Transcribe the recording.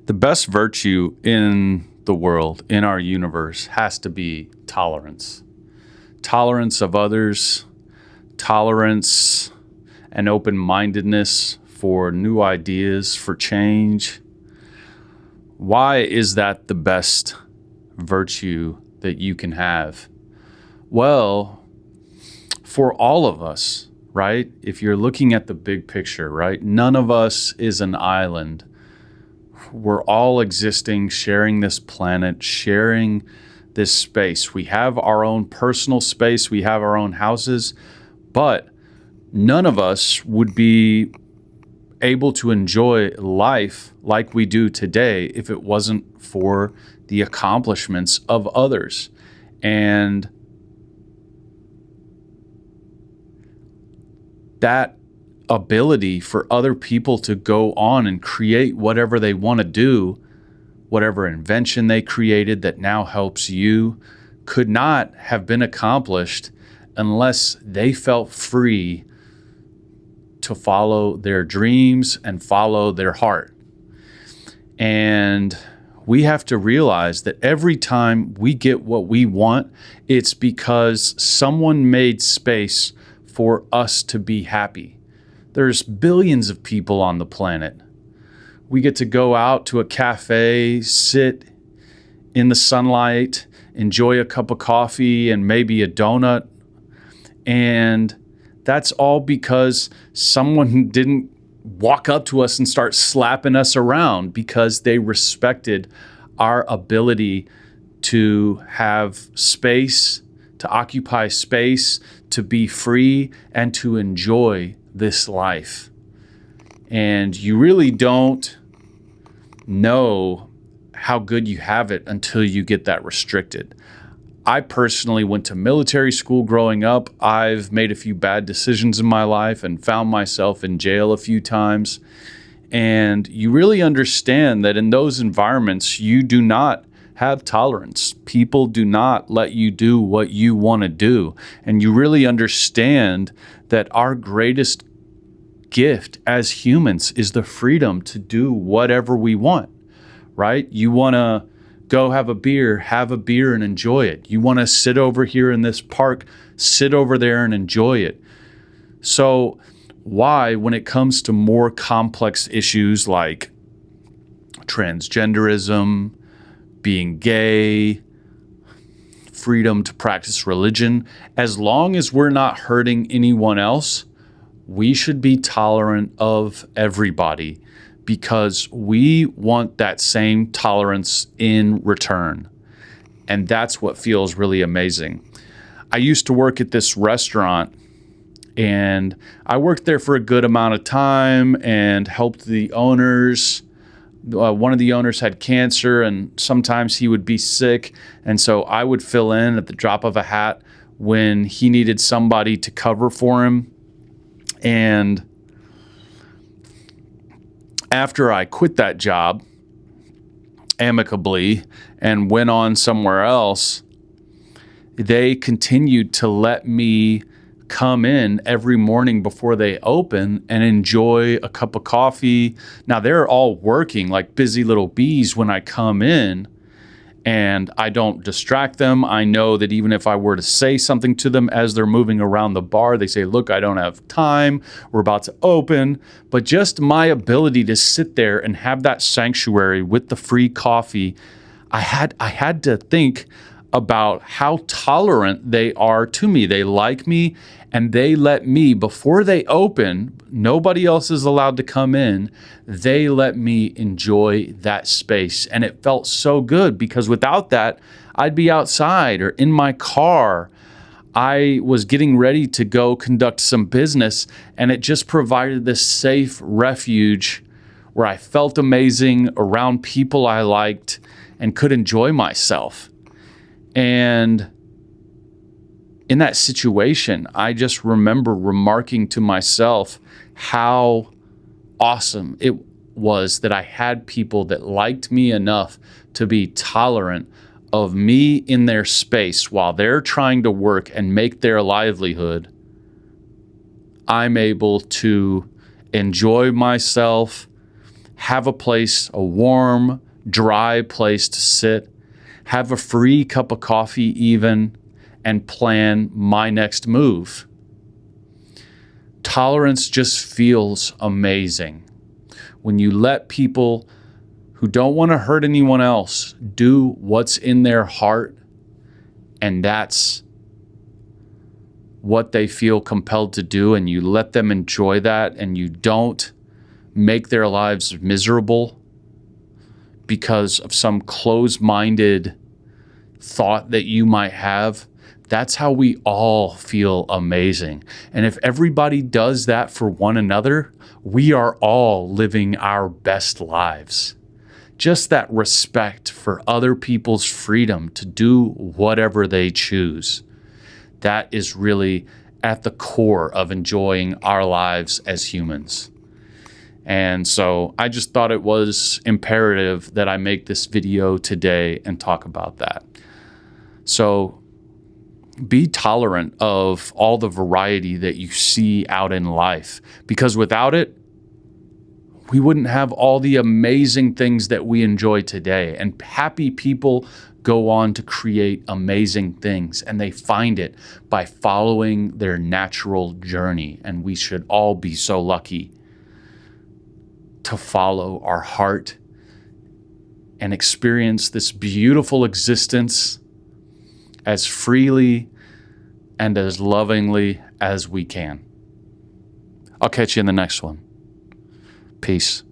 The best virtue in the world, in our universe, has to be tolerance. Tolerance of others, tolerance and open-mindedness for new ideas, for change. Why is that the best virtue that you can have? Well, for all of us, right? If you're looking at the big picture, right? None of us is an island. We're all existing, sharing this planet, sharing this space. We have our own personal space. We have our own houses, but none of us would be able to enjoy life like we do today if it wasn't for the accomplishments of others. And that ability for other people to go on and create whatever they want to do, whatever invention they created that now helps you, could not have been accomplished unless they felt free to follow their dreams and follow their heart. And we have to realize that every time we get what we want, it's because someone made space for us to be happy. There's billions of people on the planet. We get to go out to a cafe, sit in the sunlight, enjoy a cup of coffee and maybe a donut. And that's all because someone didn't walk up to us and start slapping us around, because they respected our ability to have space, to occupy space, to be free, and to enjoy this life. And you really don't know how good you have it until you get that restricted. I personally went to military school growing up. I've made a few bad decisions in my life and found myself in jail a few times. And you really understand that in those environments, you do not have tolerance. People do not let you do what you want to do. And you really understand that our greatest gift as humans is the freedom to do whatever we want, right? You want to go have a beer and enjoy it. You want to sit over here in this park, sit over there and enjoy it. So why, when it comes to more complex issues like transgenderism, being gay, freedom to practice religion, as long as we're not hurting anyone else, we should be tolerant of everybody, because we want that same tolerance in return. And that's what feels really amazing. I used to work at this restaurant, and I worked there for a good amount of time and helped the owners. One of the owners had cancer, and sometimes he would be sick. And so I would fill in at the drop of a hat when he needed somebody to cover for him. And after I quit that job amicably and went on somewhere else, they continued to let me come in every morning before they open and enjoy a cup of coffee. Now, they're all working like busy little bees when I come in, and I don't distract them. I know that even if I were to say something to them as they're moving around the bar, they say, "Look, I don't have time. We're about to open." But just my ability to sit there and have that sanctuary with the free coffee, I had to think about how tolerant they are to me. They like me, and they let me, before they open, nobody else is allowed to come in. They let me enjoy that space. And it felt so good, because without that, I'd be outside or in my car. I was getting ready to go conduct some business, and it just provided this safe refuge where I felt amazing around people I liked and could enjoy myself. And in that situation, I just remember remarking to myself how awesome it was that I had people that liked me enough to be tolerant of me in their space while they're trying to work and make their livelihood. I'm able to enjoy myself, have a place, a warm, dry place to sit, have a free cup of coffee even, and plan my next move. Tolerance just feels amazing. When you let people who don't want to hurt anyone else do what's in their heart, and that's what they feel compelled to do, and you let them enjoy that, and you don't make their lives miserable because of some closed-minded thought that you might have, that's how we all feel amazing. And if everybody does that for one another, we are all living our best lives. Just that respect for other people's freedom to do whatever they choose. That is really at the core of enjoying our lives as humans. And so I just thought it was imperative that I make this video today and talk about that. So be tolerant of all the variety that you see out in life, because without it, we wouldn't have all the amazing things that we enjoy today. And happy people go on to create amazing things, and they find it by following their natural journey. And we should all be so lucky to follow our heart and experience this beautiful existence as freely and as lovingly as we can. I'll catch you in the next one. Peace.